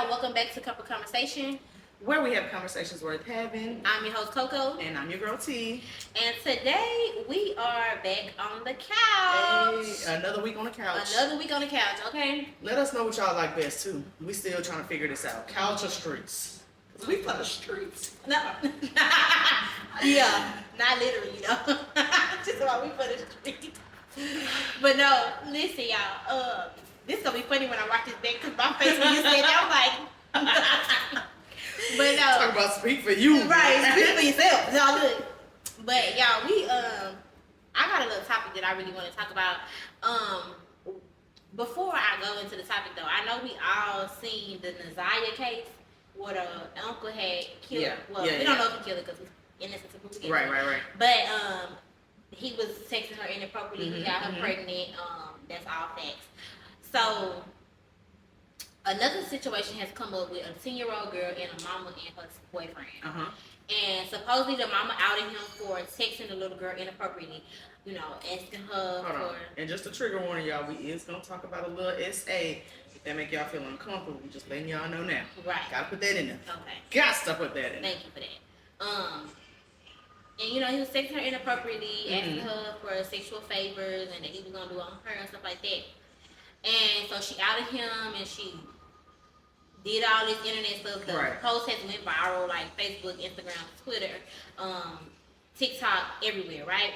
y'all. Welcome back to Couple Conversation, where we have conversations worth having. I'm your host, Coco. And I'm your girl, T. And today, we are back on the couch. Hey, another week on the couch. Okay? Let us know what y'all like best, too. We still trying to figure this out. Couch or streets? We for the streets. No. Yeah, not literally, though. Just about we for the streets. But no, listen, y'all. This is gonna be funny when I watch this back because my face when you said that, I'm like. But no. Talk about speak for you. Right, speak for yourself. It's all good. But y'all, I got a little topic that I really want to talk about. Before I go into the topic though, I know we all seen the Nazaya case where the uncle had killed. We don't know if he killed her because he's innocent to prove. Right. But he was texting her inappropriately. He got her pregnant. That's all facts. So another situation has come up with a 10-year-old girl and a mama and her boyfriend. And supposedly the mama outed him for texting the little girl inappropriately, asking her Hold on. And just a trigger warning, y'all, we is going to talk about a little SA. If that make y'all feel uncomfortable, we just letting y'all know now. Right. Gotta put that in there. Okay. Got to put that in there. Thank you for that. And he was texting her inappropriately, asking her for sexual favors and that he was going to do on her and stuff like that. And so she outed him and she did all this internet stuff. The post has went viral, like Facebook, Instagram, Twitter, TikTok, everywhere, right?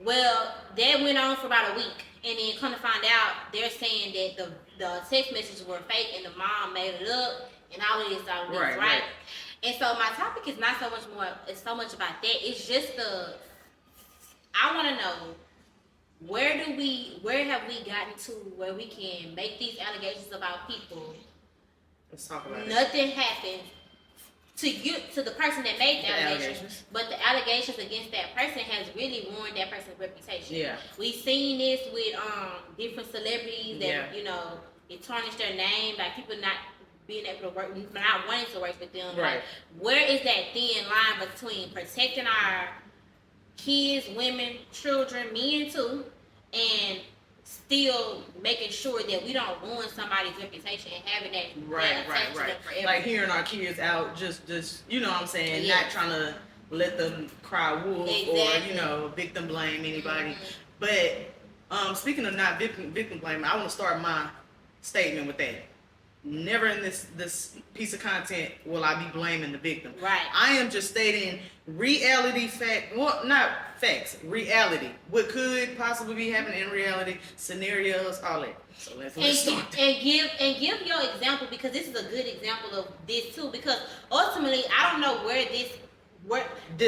Well, that went on for about a week. And then come to find out, they're saying that the text messages were fake and the mom made it up and all of this, right? And so my topic is not so much more, it's so much about that. It's just I want to know, where have we gotten to where we can make these allegations about people? Let's talk about Nothing happened to the person that made the allegations, but the allegations against that person has really ruined that person's reputation. Yeah. We've seen this with different celebrities that, it tarnished their name, like people not being able to work, not wanting to work with them. Right. Like, where is that thin line between protecting our kids, women, children, men too, and still making sure that we don't ruin somebody's reputation and having that right. forever. Like hearing our kids out, just you know what I'm saying, not trying to let them cry wolf or victim blame anybody. But speaking of not victim blame, I want to start my statement with that. Never in this piece of content will I be blaming the victim. Right. I am just stating reality fact. Well, not facts. Reality. What could possibly be happening in reality, scenarios, all that. So let's start. And give your example, because this is a good example of this too. Because ultimately, I don't know where this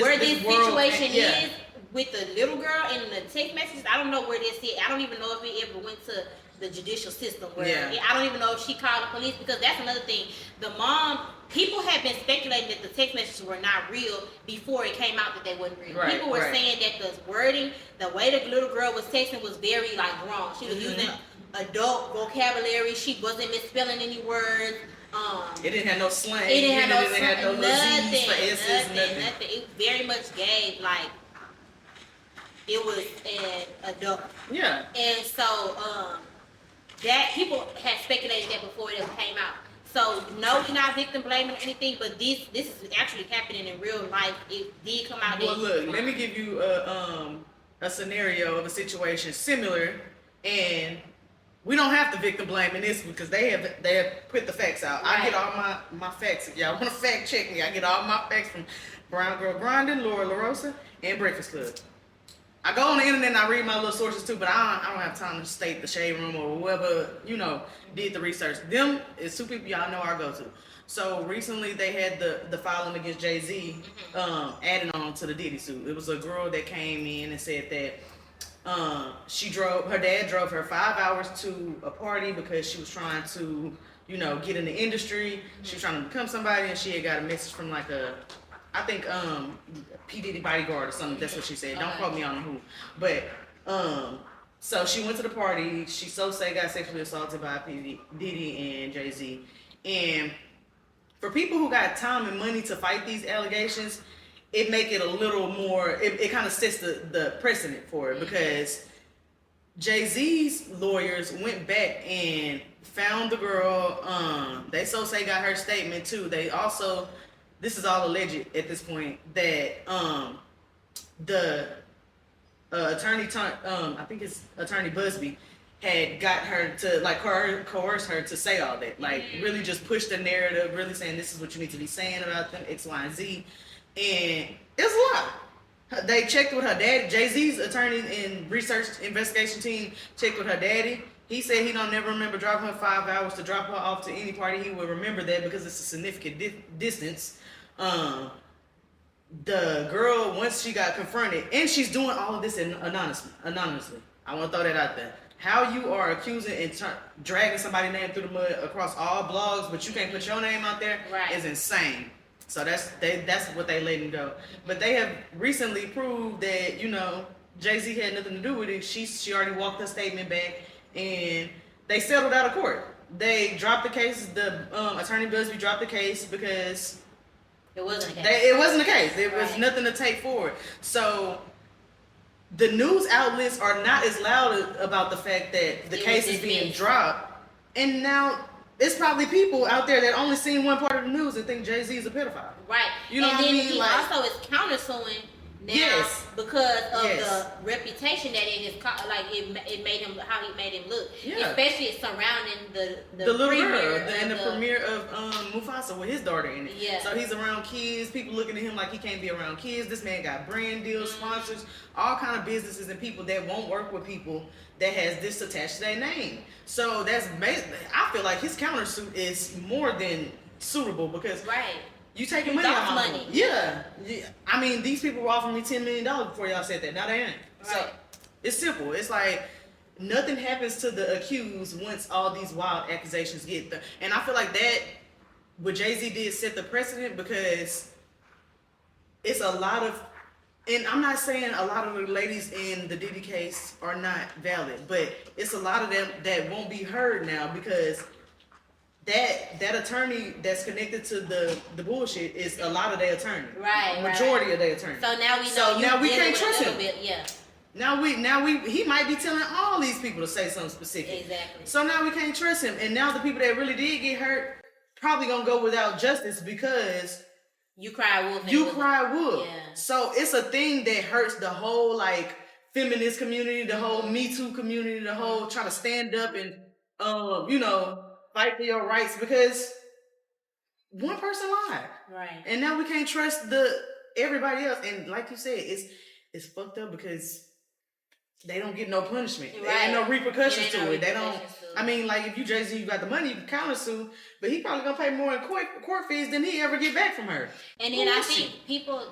situation is with the little girl and the text messages. I don't know where this is. I don't even know if it ever went to the judicial system I don't even know if she called the police, because that's another thing. The mom, people have been speculating that the text messages were not real before it came out that they wasn't real. People were saying that the wording, the way the little girl was texting was very wrong. She was using adult vocabulary. She wasn't misspelling any words. It didn't have no slang. It didn't have no nothing. It very much gave it was an adult. Yeah. And so that people had speculated that before it came out. So no, we're not victim blaming or anything, but this is actually happening in real life. It did come out. Well, look, let me give you a scenario of a situation similar, and we don't have to victim blame in this because they have put the facts out. Right. I get all my facts. If y'all want to fact check me, I get all my facts from Brown Girl Grinding, Laura LaRosa, and Breakfast Club. I go on the internet and I read my little sources too, but I don't have time to state the Shade Room or whoever, did the research. Them is two people y'all know I go to. So recently they had the filing against Jay-Z adding on to the Diddy suit. It was a girl that came in and said that her dad drove her 5 hours to a party because she was trying to, get in the industry. She was trying to become somebody, and she had got a message from I think P. Diddy bodyguard or something. That's what she said. Don't quote me on who. But so she went to the party. She got sexually assaulted by P. Diddy and Jay-Z. And for people who got time and money to fight these allegations, it make it a little more. It kind of sets the precedent for it, because Jay-Z's lawyers went back and found the girl. They say got her statement too. They also, this is all alleged at this point, that the attorney, I think it's Attorney Busby, had got her to like coerce her to say all that, like really just push the narrative, really saying this is what you need to be saying about them X, Y, and Z, and it's a lot. They checked with her dad. Jay-Z's attorney and research investigation team checked with her daddy. He said he don't never remember driving her 5 hours to drop her off to any party. He would remember that because it's a significant distance. The girl, once she got confronted, and she's doing all of this anonymously. I want to throw that out there. How you are accusing and dragging somebody's name through the mud across all blogs, but you can't put your name out there, is insane. So that's what they letting go. But they have recently proved that, you know, Jay-Z had nothing to do with it. She already walked her statement back, and they settled out of court. They dropped the case. The Attorney Busby dropped the case because it wasn't a case. It wasn't a case. There was nothing to take forward. So the news outlets are not as loud about the fact that the case is being dropped. And now it's probably people out there that only seen one part of the news and think Jay-Z is a pedophile. Right. You know and what then I mean? he Like, also is countersuing now because of the reputation that it made him, how he made him look. Yeah. Especially surrounding the little girl and the premiere of Mufasa with his daughter in it. Yeah. So he's around kids, people looking at him like he can't be around kids. This man got brand deals, sponsors, all kind of businesses and people that won't work with people that has this attached to their name. So that's I feel like his countersuit is more than suitable because you taking money off my money. Yeah. I mean, these people were offering me $10 million before y'all said that. Now they ain't. Right. So it's simple. It's like nothing happens to the accused once all these wild accusations get there. And I feel like that, what Jay-Z did set the precedent because it's a lot of, and I'm not saying a lot of the ladies in the Diddy case are not valid, but it's a lot of them that won't be heard now because that attorney that's connected to the bullshit is a lot of their attorney. Right. Majority of their attorney. So now we know now we can't trust him. Yeah. Now he might be telling all these people to say something specific. Exactly. So now we can't trust him. And now the people that really did get hurt probably gonna go without justice because you cry wolf. Yeah. So it's a thing that hurts the whole like feminist community, the whole Me Too community, the whole try to stand up and fight for your rights because one person lied. Right. And now we can't trust everybody else. And like you said, it's fucked up because they don't get no punishment. Right. There ain't no repercussions to it. They don't. I mean, like if you Jay-Z, you got the money, you can countersue, but he probably gonna pay more in court fees than he ever get back from her. And then I think people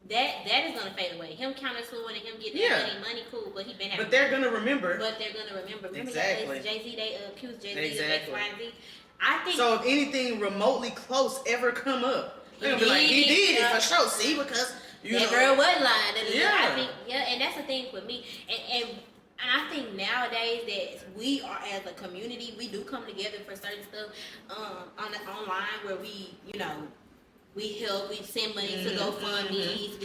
that is gonna fade away. Him countersuing and him getting that money, cool, but he been having. But they're gonna remember. Remember exactly. Jay-Z, they accused Jay-Z of X, Y, and Z. I think so. If anything remotely close ever come up, they're gonna be like, he did it for sure. See, because that girl wasn't lying. Yeah. I think and that's the thing with me. And I think nowadays that we are as a community, we do come together for certain stuff online where we help, we send money to GoFundMe's,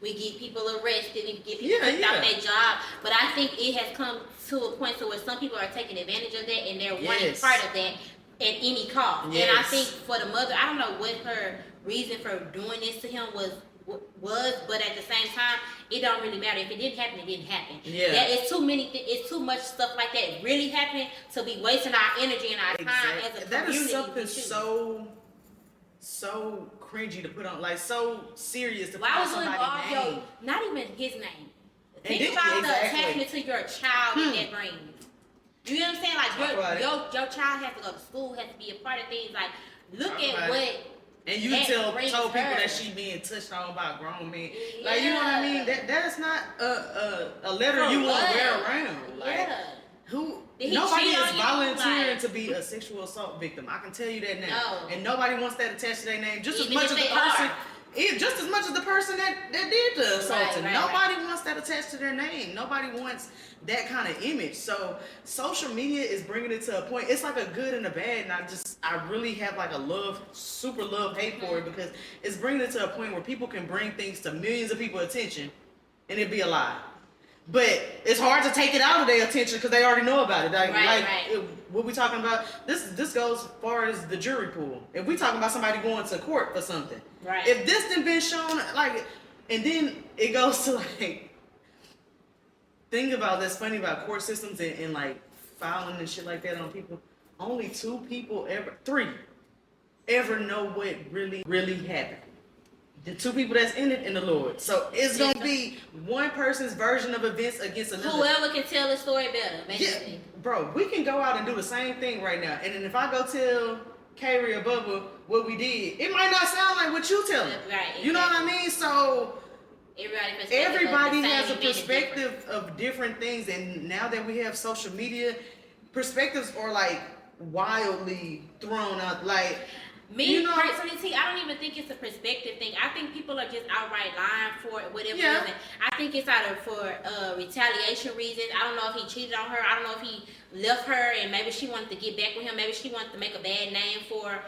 we get people arrested, we get people kicked out their job. But I think it has come to a point to where some people are taking advantage of that and they're wanting part of that at any cost. Yes. And I think for the mother, I don't know what her reason for doing this to him was, but at the same time, it don't really matter. If it didn't happen, it didn't happen. Yeah. It's too much stuff like that really happening to be wasting our energy and our time as a community. That is something so cringy to put on, like so serious to put on somebody's name. Not even his name. Think about the attachment to your child that brings. You know what I'm saying? Like your child has to go to school, has to be a part of things. Like look at what. And you told people that she being touched on by a grown man. Like you know what I mean? That is not a letter you want to wear around. Like nobody is volunteering to be a sexual assault victim. I can tell you that now. No. And nobody wants that attached to their name just as much as the person that did the assaulting. Nobody wants that attached to their name. Nobody wants that kind of image. So social media is bringing it to a point. It's like a good and a bad, and I really have like a super love hate for it because it's bringing it to a point where people can bring things to millions of people's attention and it'd be a lie. But it's hard to take it out of their attention because they already know about it. Right. What we talking about? This goes as far as the jury pool. If we talking about somebody going to court for something, right? If this done been shown, like, and then it goes to like, think about that's funny about court systems and like filing and shit like that on people. Only 2 people three ever know what really happened. The 2 people that's in it and the Lord. So it's gonna be one person's version of events against another. Whoever can tell the story better, basically. Yeah, bro, we can go out and do the same thing right now. And then if I go tell Kyrie or Bubba what we did, it might not sound like what you tell them. Right. You know what I mean? So everybody has a same perspective of different things. And now that we have social media, perspectives are like wildly thrown out. Like, me personally, I don't even think it's a perspective thing. I think people are just outright lying for whatever reason. I think it's for retaliation reasons. I don't know if he cheated on her. I don't know if he left her and maybe she wanted to get back with him. Maybe she wanted to make a bad name for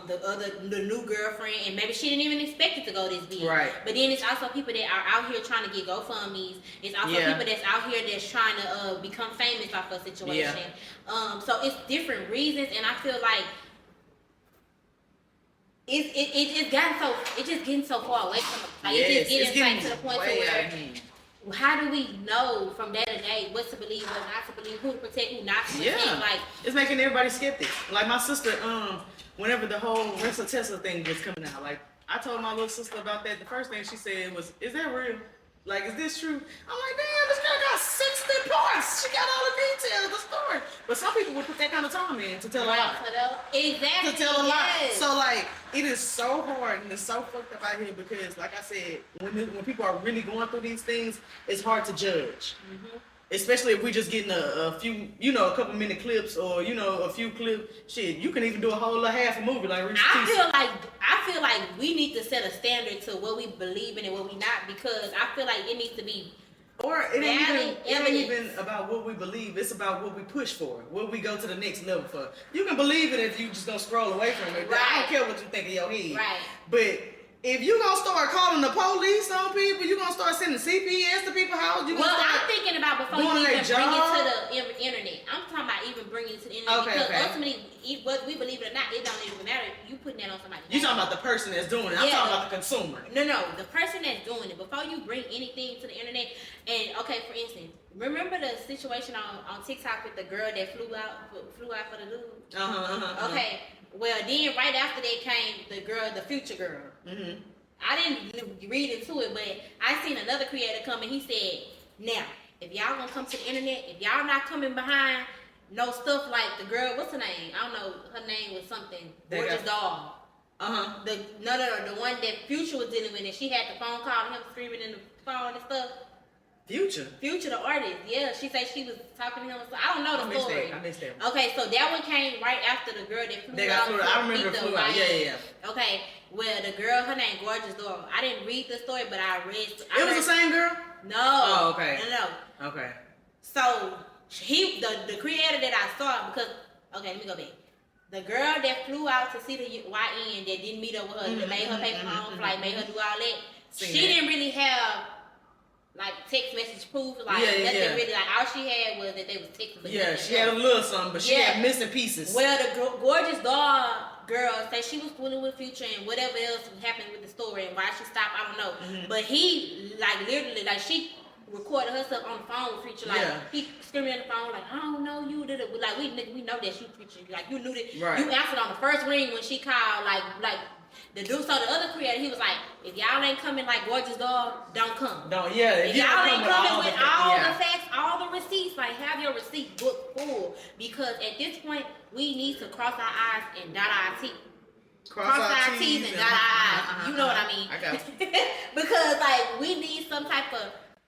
the new girlfriend, and maybe she didn't even expect it to go this big. Right. But then it's also people that are out here trying to get GoFundMe's. It's also people that's out here that's trying to become famous off a situation. So it's different reasons, and I feel like it's just getting so far away from us. Like it's just getting to the point to where how do we know from day to day what to believe, what not to believe, who to protect, who not to protect? Like, it's making everybody skeptic. Like my sister, whenever the whole Wrestle Tesla thing was coming out, like I told my little sister about that. The first thing she said was, "Is that real? Like, is this true?" I'm like, "Damn, this girl got 60 parts. She got all the details, the story." But some people would put that kind of time in to tell a lie. Exactly. To tell a lie. So like, it is so hard and it's so fucked up out here because, like I said, when people are really going through these things, it's hard to judge. Mm-hmm. Especially if we just getting a few, a couple minute clips or a few clips. Shit, you can even do a whole half a movie like Rich I feel like we need to set a standard to what we believe in and what we not, because I feel like it needs to be. Or it ain't even about what we believe. It's about what we push for, what we go to the next level for. You can believe it if you just gonna scroll away from it. Right. I don't care what you think in your head. Right. But if you gonna start calling the police on people, you gonna start sending CPS to people. How you gonna start? I'm thinking about before you even bring it to the internet. I'm talking about even bringing it to the internet because ultimately, whether we believe it or not, it don't even matter. You putting that on somebody. You talking about the person that's doing it? I'm talking about the consumer. No, the person that's doing it. Before you bring anything to the internet, and okay, for instance, remember the situation on TikTok with the girl that flew out for the dude? Okay. Well, then right after that came the future girl. Mm-hmm. I didn't read into it, but I seen another creator come and he said, "Now, if y'all gonna come to the internet, if y'all not coming behind no stuff like the girl, what's her name? I don't know, her name was something. Gorgeous doll. The one that Future was dealing with, and she had the phone call and him screaming in the phone and stuff. Future, the artist, she said she was talking to him. So I don't know the story. I missed that. Okay, so that one came right after the girl that flew out. I remember the flew out. Yeah. Okay, well the girl, her name Gorgeous Doll. I didn't read the story, but I read. It was the same girl. No. Oh, okay. No. Okay. So the creator that I saw, because let me go back. The girl that flew out to see the YN that didn't meet up with her, that made her pay for her own flight, made her do all that. She didn't really have like text message proof, nothing really. Like all she had was that they was texting. She had a little something, but she had missing pieces. Well, the Gorgeous Doll girl said she was fooling with Future and whatever else happened with the story and why she stopped, I don't know. Mm-hmm. But he literally she recorded herself on the phone with Future, he screaming on the phone like, "I don't know you did it." Like we know that you Future, like you knew that. Right. You answered on the first ring when she called, like the dude. So the other creator, he was like, "If y'all ain't coming like Gorgeous Doll, don't come. If y'all ain't coming with all the facts, all the receipts, like have your receipt book full, because at this point we need to cross our I's and dot our T's. Cross our T's and dot our I's. You know what I mean? I got you. Because we need some type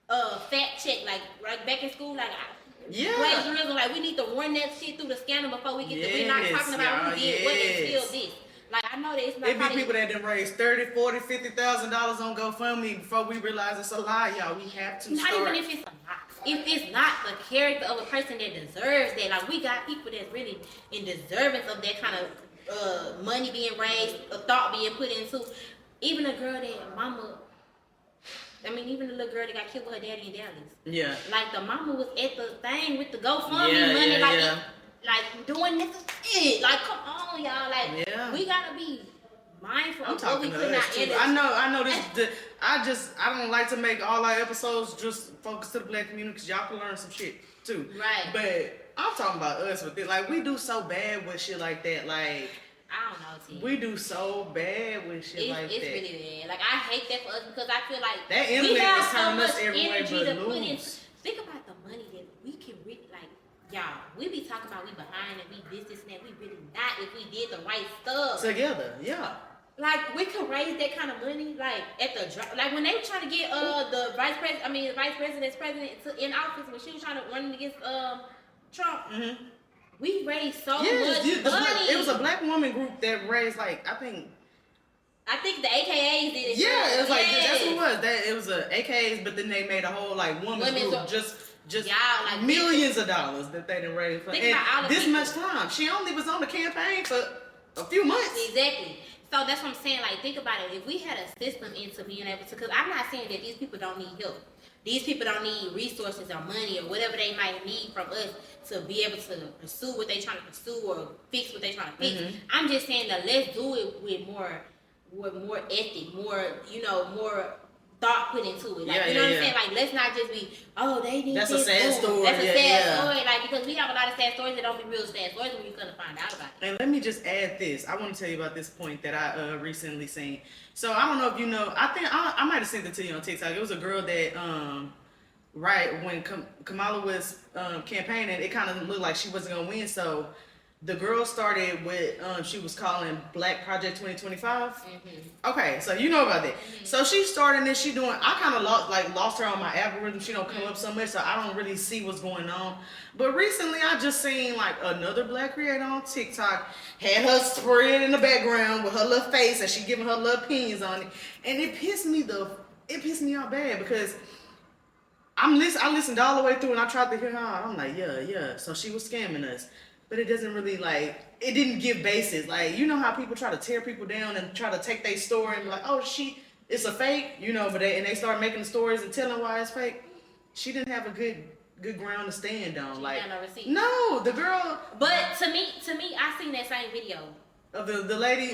of fact check, like back in school, plagiarism. Like we need to run that shit through the scanner before we get to. We're not talking about who did what and still this. Like I know that it's not. It be people that done raised $30,000, $40,000, $50,000 on GoFundMe before we realize it's a lie, y'all. We have to not start. Even if it's a lie. If it's not the character of a person that deserves that, like we got people that's really in deservance of that kind of money being raised, a thought being put into. Even a girl that mama I mean, even the little girl that got killed with her daddy in Dallas. Yeah. Like, the mama was at the thing with the GoFundMe Yeah, money, yeah, like, yeah. like doing this shit. Like, come on, y'all. Like, Yeah. we gotta be mindful I'm of what we talking put to out us too. in I know this. I don't like to make all our episodes just focus to the black community because y'all can learn some shit too. Right. But I'm talking about us with it. Like, we do so bad with shit like that. Like, I don't know, T. we do so bad with shit like it's that. really bad. Like, I hate that for us because I feel like That we internet have is so turning much us every way energy but to put in. lose. Think about the money that we can really, like, y'all, we be talking about we behind and we this and that. We really not if we did the right stuff. Together, yeah. Like, we could raise that kind of money, like, at the drop. Like, when they were trying to get the vice president's president in office, when she was trying to run against Trump, we raised so much money. It was a black woman group that raised, like, I think the AKAs did it. yeah, it was like Yes. that's what it was. It was a AKAs, but then they made a whole like women's group, just y'all, like, millions of dollars that they done raised for. Think about all And the this people. much time, she only was on the campaign for a few months. Exactly. So that's what I'm saying. Like, think about it. If we had a system into being able to, because I'm not saying that these people don't need help. These people don't need resources or money or whatever they might need from us to be able to pursue what they're trying to pursue or fix what they're trying to fix. I'm just saying that let's do it with more ethic, more thought put into it. Like, you know what I'm saying? Like, let's not just be, oh, they need That's this. a sad story. That's a sad Yeah. story. Like, because we have a lot of sad stories that don't be real sad stories when you're going to find out about it. And let me just add this. I want to tell you about this point that I recently seen. So I don't know if you know. I think I might have sent it to you on TikTok. It was a girl that right when Kamala was campaigning, it kind of looked like she wasn't gonna win. So the girl started with she was calling Black Project 2025. Okay, so you know about that. So she started this. She doing. I kind of lost her on my algorithm. She don't come up so much, so I don't really see what's going on. But recently, I just seen like another black creator on TikTok had her spread in the background with her little face, and she giving her little opinions on it, and it pissed me off bad because I listened all the way through, and I tried to hear her out. I'm like, yeah. So she was scamming us. But it doesn't really it didn't give basis. Like, you know how people try to tear people down and try to take their story and be like, oh, it's a fake, but they start making the stories and telling why it's fake. She didn't have a good ground to stand on. She like, had no receipt. No, the girl. But to me, I seen that same video of the lady.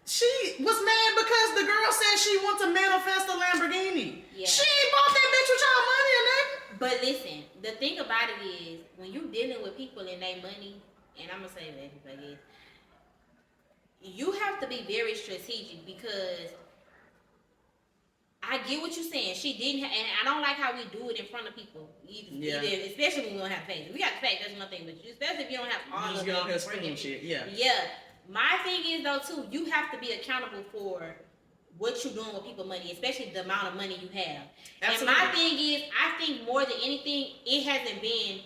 She was mad because the girl said she wants to manifest a Lamborghini. Yeah. She ain't bought that bitch with y'all money or nothing. But listen, the thing about it is, when you're dealing with people and their money, and I'm gonna say that like this, you have to be very strategic because I get what you're saying. She didn't, and I don't like how we do it in front of people. Either, especially when we don't have facts. If we got the facts, that's one thing. But especially if you don't have all of you it. don't have screen shit. Yeah. Yeah. My thing is though too, you have to be accountable for what you're doing with people's money, especially the amount of money you have. Absolutely. And my thing is, I think more than anything, it hasn't been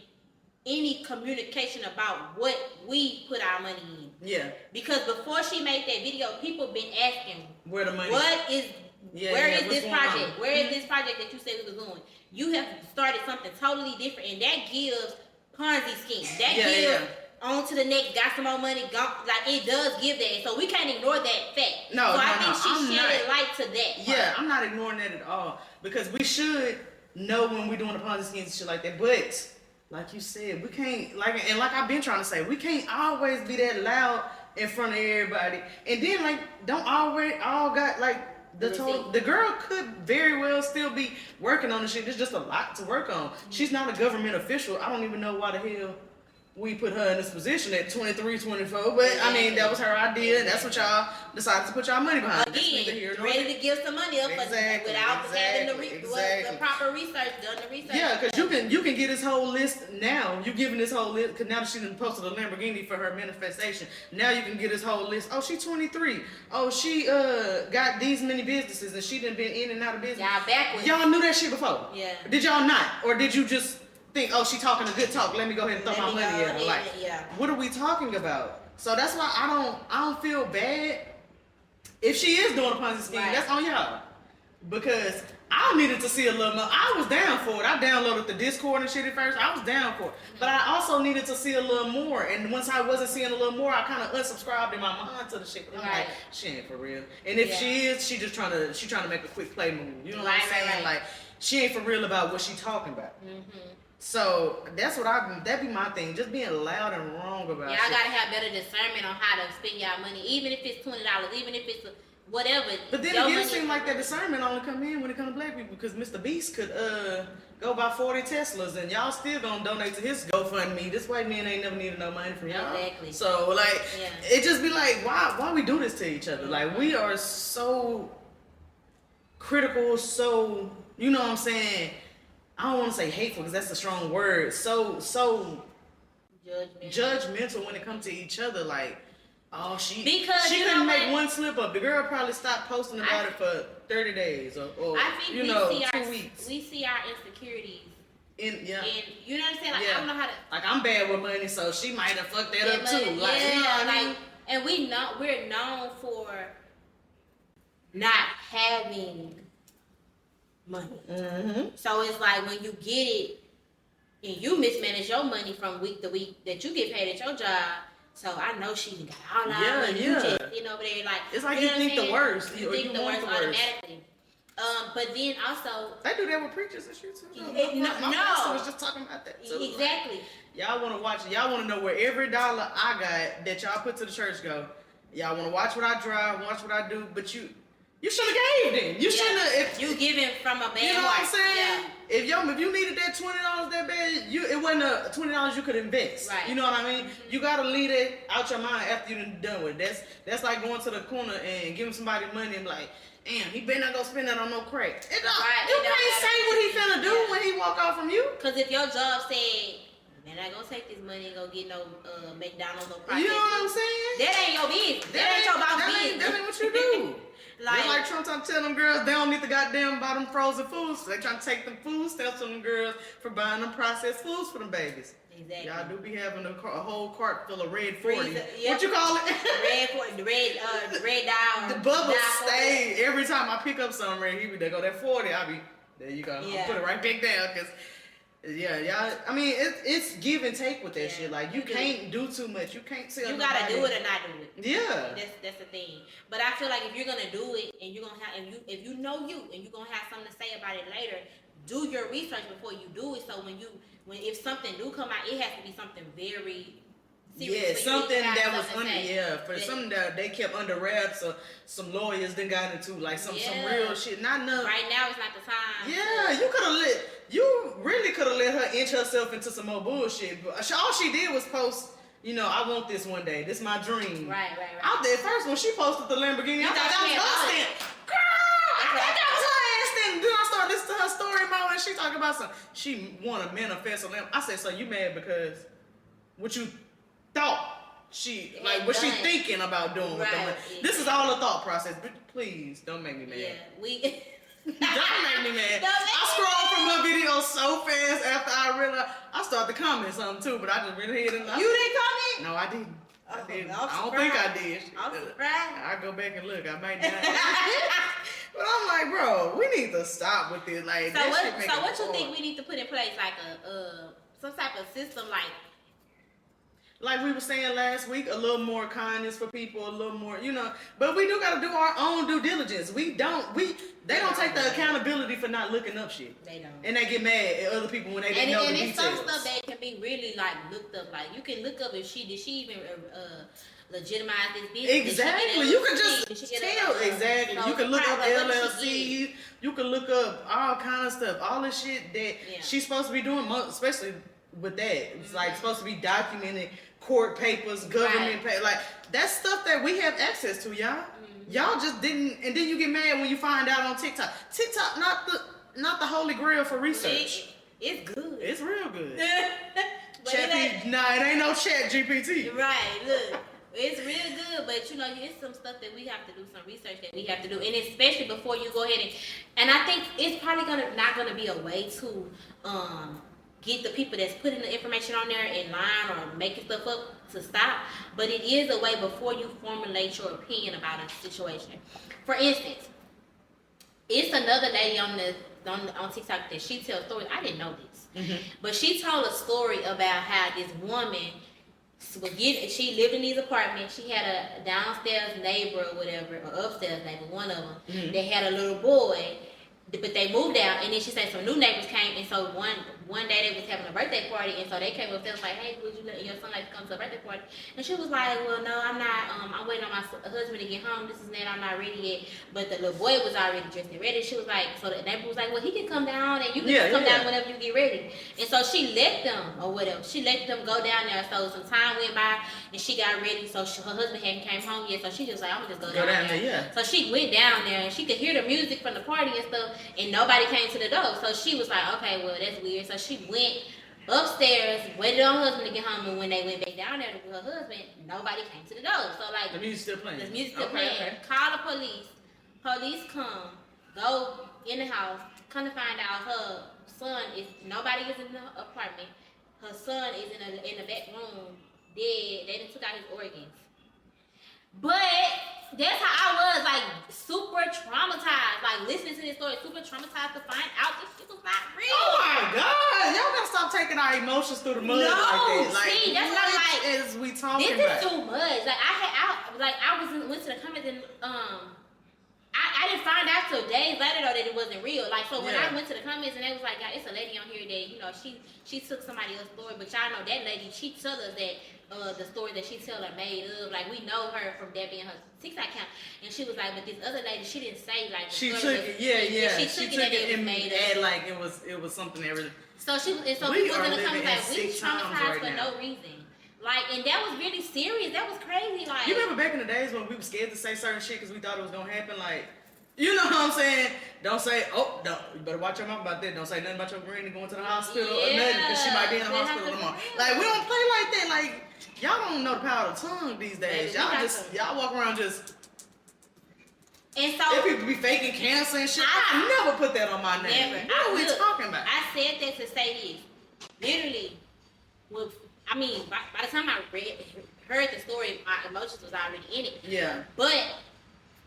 any communication about what we put our money in. Yeah. Because before she made that video, people been asking, where the money? Where is this project? Where is this project that you said we was doing? You have started something totally different, and that gives Ponzi scheme. That gives on to the next, got some more money, it does give that. So we can't ignore that fact. I think she shedded light to that. Yeah, I'm not ignoring that at all. Because we should know when we're doing the Ponzi schemes and shit like that. But like you said, we can't like I've been trying to say, we can't always be that loud in front of everybody. And then don't always all got the total. The girl could very well still be working on the shit. There's just a lot to work on. She's not a government official. I don't even know why the hell we put her in this position at 23, 24, but I mean, that was her idea, and that's what y'all decided to put y'all money behind. Again, ready to give some money up without having the proper research, done the research. Yeah, because you can get this whole list now. You giving this whole list, because now that she done posted a Lamborghini for her manifestation, now you can get this whole list. Oh, she's 23. Oh, she got these many businesses, and she done been in and out of business. Y'all backwards. Y'all knew that shit before. Yeah. Did y'all not? Or did you just think, oh, she talking a good talk, let me go ahead and throw my money at her? What are we talking about? So that's why I don't feel bad if she is doing a Ponzi scheme. Right. That's on y'all, because I needed to see a little more. I was down for it. I downloaded the Discord and shit at first. I was down for it. But I also needed to see a little more. And once I wasn't seeing a little more, I kind of unsubscribed in my mind to the shit. I'm like, she ain't for real. And if she is, she trying to make a quick play move. You know what I'm saying? Like, she ain't for real about what she talking about. So that's what that be my thing. Just being loud and wrong about y'all gotta have better discernment on how to spend y'all money. Even if it's $20, even if it's whatever. But then it does seem like that discernment only come in when it comes to black people, because Mr. Beast could go buy 40 Teslas and y'all still gonna donate to his GoFundMe. This white man ain't never needed no money from y'all. Exactly. So like, it just be like, why we do this to each other? Like, we are so critical, so, you know what I'm saying? I don't want to say hateful because that's a strong word. So judgmental when it comes to each other. Like, oh, she couldn't make one slip up. The girl probably stopped posting about it for 30 days or I think 2 weeks. We see our insecurities. And you know what I'm saying? Like, I don't know how to. Like, I'm bad with money, so she might have fucked that up too. Like, you know what I mean? And we're known for not having money. So it's like when you get it and you mismanage your money from week to week that you get paid at your job. So I know she got all that money. You just sitting over there like, it's like you think the worst. You think the worst automatically. But then also they do that with preachers and shit too. My pastor was just talking about that too. Exactly. Y'all want to watch it. Y'all want to know where every dollar I got that y'all put to the church go. Y'all want to watch what I drive, watch what I do, but you should have gave them. You shouldn't have. If you giving from a bad you know heart. what I'm saying? If you needed that $20 that bad, it wasn't a $20 you could invest. Right. You know what I mean? You gotta leave it out your mind after you done with it. That's like going to the corner and giving somebody money and like, damn, he better not go spend that on no crack. You can't say what he finna do when he walk out from you. Cause if your job said, man, I gonna take this money and go get no McDonald's or processed. You know what I'm saying? That ain't your business. That ain't your boss business. That ain't what you do. Like Trump trying to tell them girls they don't need to goddamn buy them frozen foods. So they trying to take them food stamps from them girls for buying them processed foods for them babies. Exactly. Y'all do be having a whole cart full of red 40. Yep. What you call it? The red dye. The bubbles stay every time I pick up something right here. There go that 40. I be there. You go. Yeah. I'll put it right back down because. Yeah, y'all. I mean, it's give and take with that shit. Like, you can't do too much. You can't tell. You gotta do it or not do it. Yeah. That's the thing. But I feel like if you're gonna do it and you're gonna have, if you know you and you're gonna have something to say about it later, do your research before you do it. So when if something do come out, it has to be something very serious. Yeah, something that was something that they kept under wraps or some lawyers then got into, like some real shit. Not enough. Right now it's not the time. Yeah, you really could have let her inch herself into some more bullshit. But all she did was post, I want this one day. This is my dream. Right. Out there first when she posted the Lamborghini, I thought that was her stand. Girl, I thought that was her ass stand. Then I started listening to her story about when she talking about she want to manifest a Lamborghini. I said, so you mad because what you thought she thinking about doing with the money. This is all a thought process. But please don't make me mad. Yeah, Don't make me mad. I scrolled from her video so fast after I realized I started to comment something too, but I just went ahead and you didn't comment? No, I didn't. I don't think I did. I'm surprised. I go back and look. I might not. But I'm like, bro, we need to stop with this. Like, so what you think we need to put in place, like some type of system, like we were saying last week, a little more kindness for people, a little more, but we do got to do our own due diligence. They don't take the accountability for not looking up shit. They don't. And they get mad at other people when they didn't know the details. And it's some stuff that can be really looked up. Like you can look up if did she even legitimize this business? Exactly. You can just tell. Exactly. You can look up LLCs. You can look up all kind of stuff. All the shit that she's supposed to be doing, especially with that. It's like supposed to be documented. Court papers, government papers, like that's stuff that we have access to, y'all. Y'all just didn't, and then you get mad when you find out on TikTok. TikTok, not the holy grail for research. It's good. It's real good. It ain't no Chat GPT. Right. Look, it's real good, but it's some stuff that we have to do, some research that we have to do, and especially before you go ahead and I think it's probably not gonna be a way to get the people that's putting the information on there in line or making stuff up to stop, but it is a way before you formulate your opinion about a situation. For instance, It's another lady on TikTok that she tells stories. I didn't know this, but she told a story about how this woman she lived in these apartments. She had a downstairs neighbor or whatever, or upstairs neighbor, one of them. They had a little boy, but they moved out, and then she said some new neighbors came, and so one day they was having a birthday party, and so they came upstairs like, hey, would you let your son like to come to a birthday party? And she was like, well, no, I'm not. I'm waiting on my husband to get home. This is that. I'm not ready yet. But the little boy was already dressed and ready. She was like, so the neighbor was like, well, he can come down, and you can just come down whenever you get ready. And so she let them, or whatever. She let them go down there. So some time went by, and she got ready. So her husband hadn't came home yet. So she just like, I'm gonna just go down there. Yeah. So she went down there, and she could hear the music from the party and stuff, and nobody came to the door. So she was like, okay, well, that's weird. So she went upstairs, waited on her husband to get home, and when they went back down there with her husband, nobody came to the door. So like the music's still playing. The music still playing. Okay. Call the police. Police come, go in the house, come to find out her son is nobody is in the apartment. Her son is in the back room, dead. They done took out his organs. But that's how I was, like, super traumatized. Like, listening to this story, super traumatized to find out this shit was not real. Oh my God. Y'all gotta stop taking our emotions through the mud like that. Like, see, that's not like, is we talking this about? This is too much. Like, went to the comments and, I didn't find out till days later though that it wasn't real. Like, so when I went to the comments and they was like, God, it's a lady on here that, you know, she took somebody else's story, but y'all know that lady, she told us that the story that she tell her made up. Like, we know her from that being her TikTok account. And she was like, but this other lady, she didn't say like she took it, She took it and made up like it was something that really. So people in the comments like, we traumatized for no reason. Like, and that was really serious. That was crazy. Like, you remember back in the days when we were scared to say certain shit because we thought it was gonna happen? Like, you know what I'm saying? Don't say, oh, no, you better watch your mouth about that. Don't say nothing about your granny going to the hospital or nothing because she might be in the hospital tomorrow. Like, we don't play like that. Like, y'all don't know the power of the tongue these days. Y'all walk around just. And so if people be faking cancer and shit, I never put that on my name. Never. What are we talking about? I said that to say this. Literally, by the time I heard the story, my emotions was already in it. Yeah. But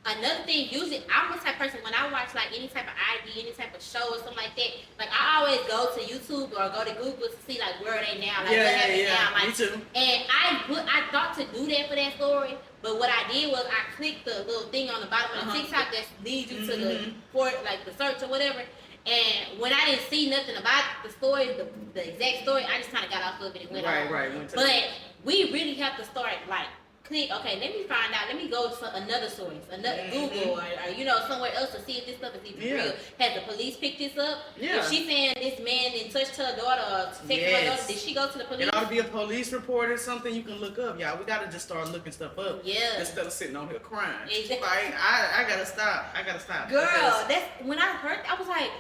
another thing, usually I'm the type of person when I watch like any type of ID, any type of show or something like that. Like, I always go to YouTube or go to Google to see like where are they now, like what happened now. Like, me too. And I thought to do that for that story, but what I did was I clicked the little thing on the bottom of the TikTok that leads you to the search or whatever. And when I didn't see nothing about the story, the exact story, I just kind of got off of it and went on. Right. But we really have to start like. Okay, let me find out. Let me go to another source, another Google, or you know, somewhere else to see if this stuff is even real. Has the police picked this up? Yeah. If she's saying this man didn't touch her daughter or texted her daughter, did she go to the police? It ought to be a police report or something you can look up, y'all. We gotta just start looking stuff up. Yeah. Instead of sitting on here crying. Exactly. Like, I gotta stop. Girl, that's when I heard. I was like.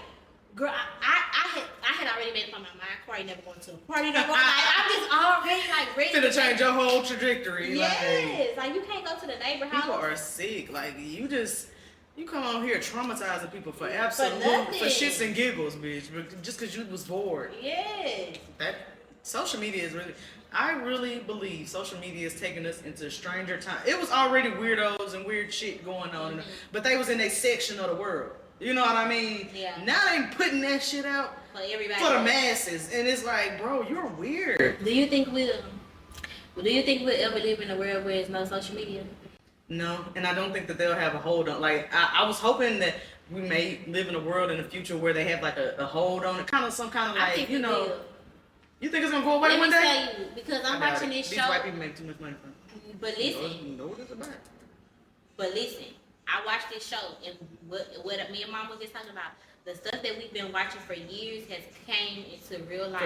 Girl, I had already made up my mind. Corey never going to a party no more. Like, I'm just already like ready to change your whole trajectory. Yes, like you can't go to the neighbor house. People are sick. Like you come on here traumatizing people for shits and giggles, bitch. But just because you was bored. Yes. That social media is really. I really believe social media is taking us into stranger time. It was already weirdos and weird shit going on, but they was in a section of the world. You know what I mean? Yeah. Now they putting that shit out for everybody, for the masses, and it's like, bro, you're weird. Do you think we'll ever live in a world where there's no social media? No, and I don't think that they'll have a hold on. Like, I was hoping that we may live in a world in the future where they have like a hold on it, kind of some kind of like, you know. Will. You think it's gonna go away one day? Let me tell you, because I'm watching this show. These white people make too much money from it. But listen. You know what it's about. But listen. I watched this show, and what me and Mom was just talking about, the stuff that we've been watching for years has came into real life.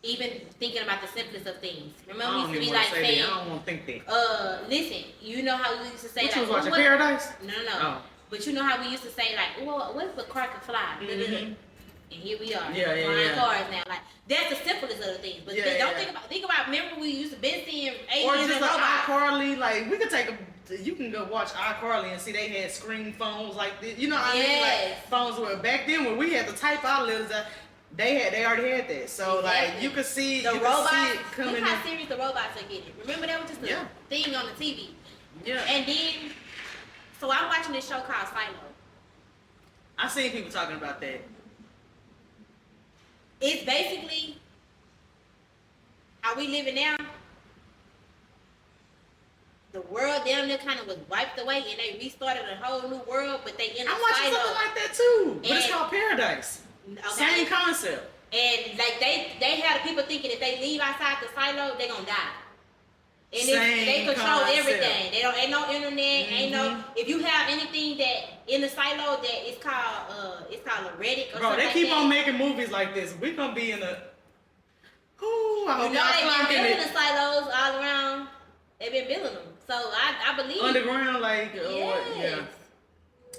Even thinking about the simplest of things. Remember, we used to be like saying, I don't want to think that. Listen, you know how we used to say what like, you was watching Paradise? No. Oh. But you know how we used to say like, well, what if a car could fly? And here we are, flying cars now. Like, that's the simplest of the things. But think about. Remember, we used to be seeing aliens and robots. iCarly. Like, we could you can go watch iCarly and see they had screen phones like this. You know what I mean? Like, phones were back then when we had to type our letters out. They already had that. So like you could see the robots. Coming. Look how serious the robots are getting. Remember that was just a thing on the TV. Yeah. And then, so I'm watching this show called Silo. I seen people talking about that. It's basically how we living now. The world damn near kind of was wiped away, and they restarted a whole new world, but they in a I'm watching silo. something like that too, but it's And- called Paradise. Okay. Same concept. And like they had people thinking if they leave outside the silo, they gonna die. And they control concept. everything. They don't ain't no internet, ain't no. If you have anything that in the silo that it's called a Reddit or Bro, something they like keep that. on making movies like this. We gonna be in a. Ooh, I hope You know y'all they've been clocking building it. the silos all around. They've been building them. So I believe Underground, like, yes. yeah.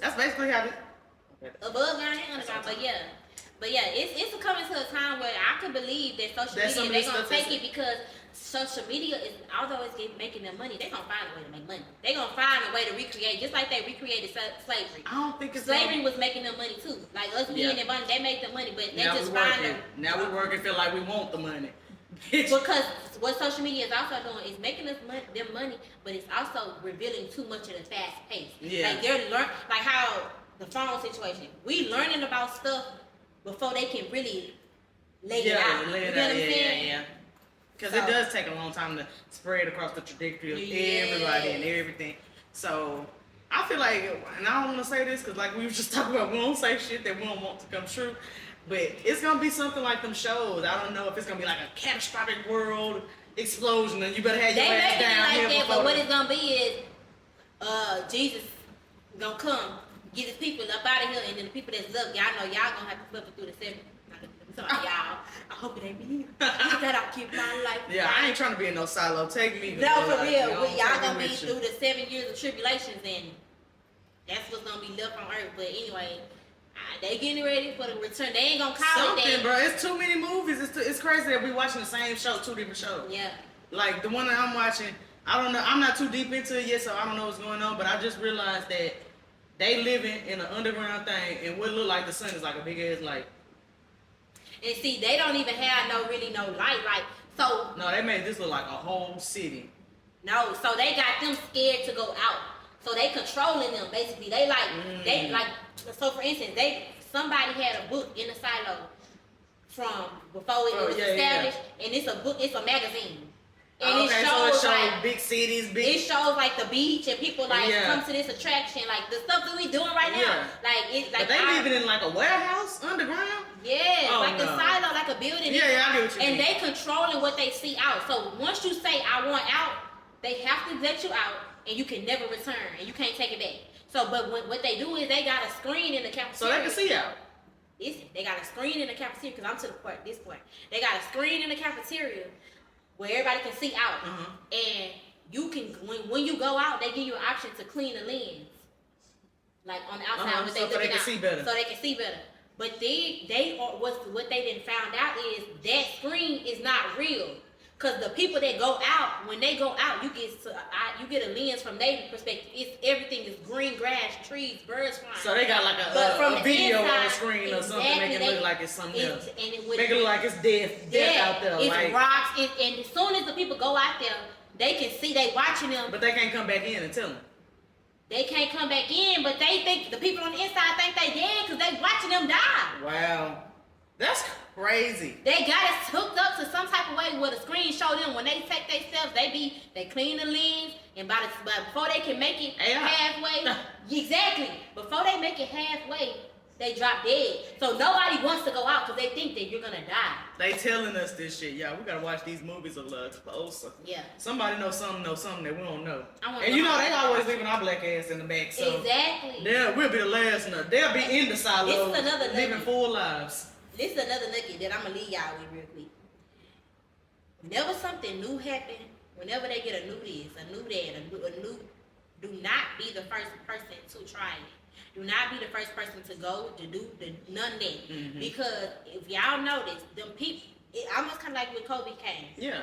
That's basically how this. Above ground and underground, but yeah, it's coming to a time where I could believe that social That's some media of they're the gonna stuff take it because social media is although it's making them money, they're gonna find a way to make money. They're gonna find a way to recreate, just like they recreated slavery. I don't think it's Slavery was making them money too. Like us being in money, they make the money, but they just find them. Now we working, feel like we want the money. Because what social media is also doing is making us them money, but it's also revealing too much at a fast pace. Yeah. Like they're like how the phone situation. We learning about stuff before they can really lay it out. Lay You it know out. what I'm saying? Yeah. Because So- it does take a long time to spread across the trajectory of everybody and everything. So I feel like, and I don't want to say this because like we were just talking about, we don't say shit that we don't want to come true. But it's gonna be something like them shows. I don't know if it's gonna be like a catastrophic world explosion, and you better have your They ass making it down like here that, before but what the- it's gonna be is Jesus gonna come, get his people up out of here, and then the people that's left, y'all know y'all gonna have to suffer through the seven. Sorry, y'all. I hope it ain't me. That I'll keep my life. Yeah, I ain't trying to be in no silo. Take me. No, for real. Y'all gonna be with you. through the 7 years of tribulations, and that's what's gonna be left on earth. But anyway, they getting ready for the return. They ain't gonna call Something, it that. bro. It's too many movies. It's crazy that we watching the same show, two different shows. Yeah. Like the one that I'm watching, I don't know. I'm not too deep into it yet, so I don't know what's going on. But I just realized that they living in an underground thing, and what look like the sun is like a big ass light. And see, they don't even have no light. Like so. No, they made this look like a whole city. No, so they got them scared to go out. So they controlling them basically. They like so for instance, somebody had a book in the silo from before it was established, and it's a book, it's a magazine. And Okay, it so it shows shows like big cities, big. it shows like the beach and people like Yeah. come to this attraction, like the stuff that we doing right now. Yeah. Like it's like But they living in like a warehouse underground. yeah, Oh, like a no. silo, like a building. Yeah, I get what you and mean. they controlling what they see out. So once you say I want out, they have to let you out, and you can never return, and you can't take it back. So, but what they do is they got a screen in the cafeteria. So they can see out. Listen, they got a screen in the cafeteria because I'm to this point. They got a screen in the cafeteria where everybody can see out, and you can when you go out, they give you an option to clean the lens, like on the outside when so they can see better. So they can see better. But they are what they didn't found out is that screen is not real. Cause the people that go out, when they go out, you get a lens from their perspective. Everything is green grass, trees, birds flying. So they got like a video on the screen or something, make it look like it's something else. Make it look like it's death out there. It's like, rocks, and as soon as the people go out there, they can see they watching them. but they can't come back in and tell them. They can't come back in, but they think the people on the inside think they dead because they watching them die. Wow, that's crazy. They got it hooked up to some type of way where the screen show them when they take their steps, they clean the lens, and but before they can make it halfway, exactly. Before they make it halfway, they drop dead. So nobody wants to go out because they think that you're gonna die. They telling us this shit, y'all. We gotta watch these movies a little closer. Yeah. Somebody know something that we don't know. I And you know they always leaving our black ass in the back. So Exactly. we'll be the last one. They'll be in the silos, This is another living nugget. full lives. This is another nugget that I'm gonna leave y'all with real quick. Whenever something new happen, whenever they get a new this, a new that, a new, do not be the first person to try it. Do not be the first person to go to do none of that. Mhm. Because if y'all notice, them people, it almost kind of like when COVID came. Yeah.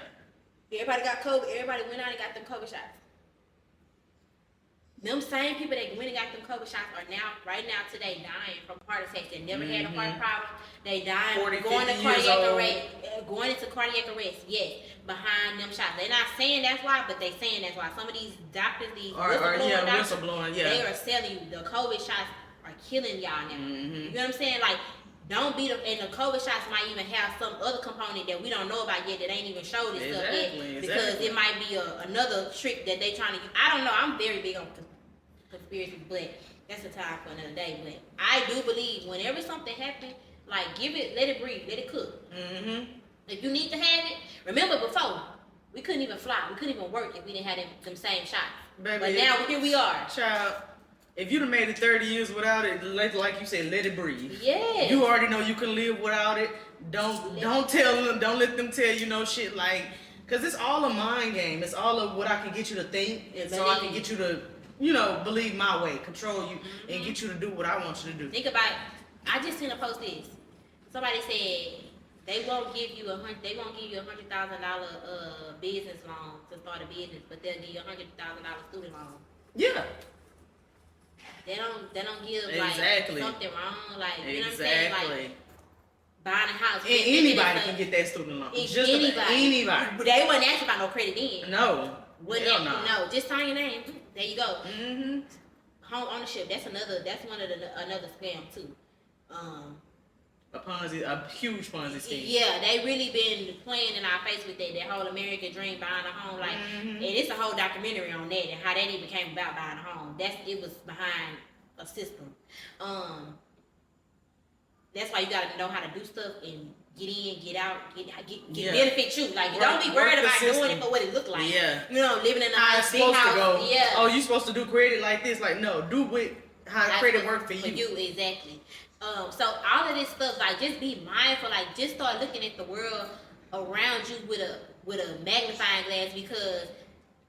Everybody got COVID. Everybody went out and got them COVID shots. Them same people that went and got them COVID shots are now, right now, today, dying from heart attacks. They never had a heart problem. They dying, 40, going to 50 years cardiac old. arrest, going into cardiac arrest. Yes, behind them shots. They're not saying that's why, but they saying that's why. Some of these doctors, these Or whistleblowing doctors, whistleblowing, yeah. they are selling you the COVID shots are killing y'all now. Mm-hmm. You know what I'm saying? Like, don't be and the COVID shots might even have some other component that we don't know about yet that ain't even showed this stuff yet, because it might be another trick that they trying to use. I don't know. I'm very big on conspiracy, but that's a time for another day. But I do believe whenever something happens, like, let it breathe, let it cook. Mm-hmm. If you need to have it, remember before we couldn't even fly, we couldn't even work if we didn't have them same shots. Baby, but now here we are. Child, if you'd have made it 30 years without it, like you said, let it breathe. Yeah. You already know you can live without it. Don't tell them. Don't let them tell you no shit like, because it's all a mind game. It's all of what I can get you to think, and so I can get you to, believe my way, control you, and get you to do what I want you to do. Think about it. I just seen a post this. Somebody said they won't give you $100,000 business loan to start a business, but they'll give you $100,000 student loan. Yeah. They don't give exactly. like something wrong, like you know what I'm exactly. saying, like buying a house. And anybody can get that student loan. Just anybody. They wasn't asking about no credit then. No. No. Just sign your name. There you go. Mm-hmm. Home ownership. That's one of another scam too. A huge Ponzi scheme. Yeah, they really been playing in our face with that whole American dream, buying a home, like, and it's a whole documentary on that and how that even came about, buying a home. It was behind a system. That's why you gotta know how to do stuff and get in, get out, get benefit you. Like, don't be worried about doing it for what it look like. Yeah. Living in a how nice big house. To go. Yeah. Oh, you supposed to do credit like this? Like, no, do how credit work for you. For you, exactly. So all of this stuff, like, just be mindful. Like, just start looking at the world around you with a magnifying glass, because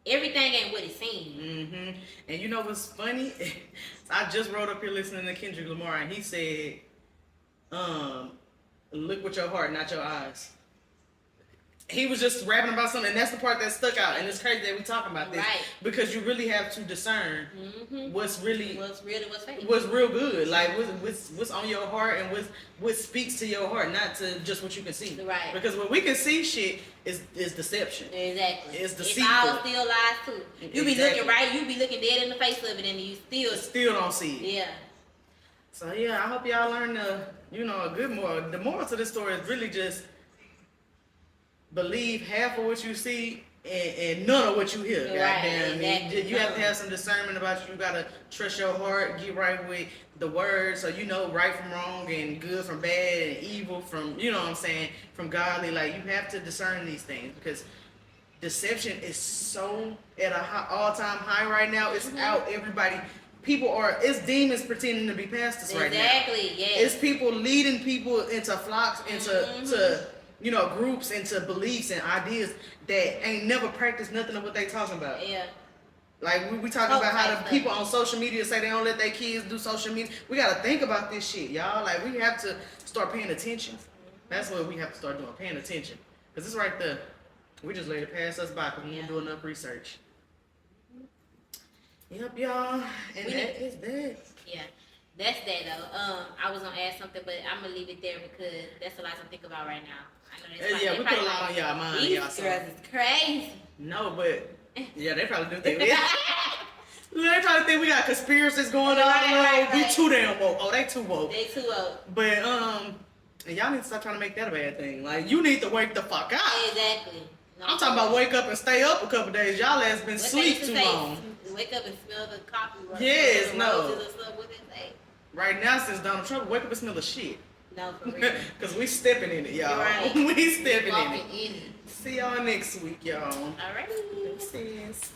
everything ain't what it seems. Mm-hmm. And you know what's funny? I just wrote up here listening to Kendrick Lamar, and he said, "Look with your heart, not your eyes." He was just rapping about something, and that's the part that stuck out. And it's crazy that we talking about this, right? Because you really have to discern what's real fake, what's real good, like what's on your heart and what speaks to your heart, not to just what you can see. Right. Because when we can see shit, is deception. Exactly. It's deceitful. It's all still lies too. You be looking right, you be looking dead in the face of it, and you still don't see it. Yeah. So yeah, I hope y'all learn a good moral. The moral to this story is really just believe half of what you see and none of what you hear. Right, exactly. You have to have some discernment about you. You gotta trust your heart, get right with the word, so you know right from wrong and good from bad and evil from, from godly. Like, you have to discern these things, because deception is so at a all-time high right now. It's out. Everybody. It's demons pretending to be pastors right now. Exactly, yes. It's people leading people into flocks, into groups, into beliefs and ideas that ain't never practiced nothing of what they talking about. Yeah. Like, we talking about how the people on social media say they don't let their kids do social media. We got to think about this shit, y'all. Like, we have to start paying attention. That's what we have to start doing, paying attention. Because it's right there. We just let it pass us by because we didn't do enough research. Yep, y'all. And that is that. Yeah. That's that, though. I was going to add something, but I'm going to leave it there because that's a lot to think about right now. I know that's we put a lot on y'all mind. These girls is crazy. No, but yeah, they probably do think they probably think we got conspiracies going on. Right. We too damn woke. Oh, they too woke. They too woke. But and y'all need to stop trying to make that a bad thing. Like, you need to wake the fuck up. Exactly. No, I'm talking about wake up and stay up a couple days. Y'all ass been asleep too long. Wake up and smell the coffee. Yes, no. What they say? Right now, since Donald Trump, wake up and smell the shit. No, for real. Because we stepping in it, y'all. Right. We stepping in it. See y'all next week, y'all. All right. Thanks.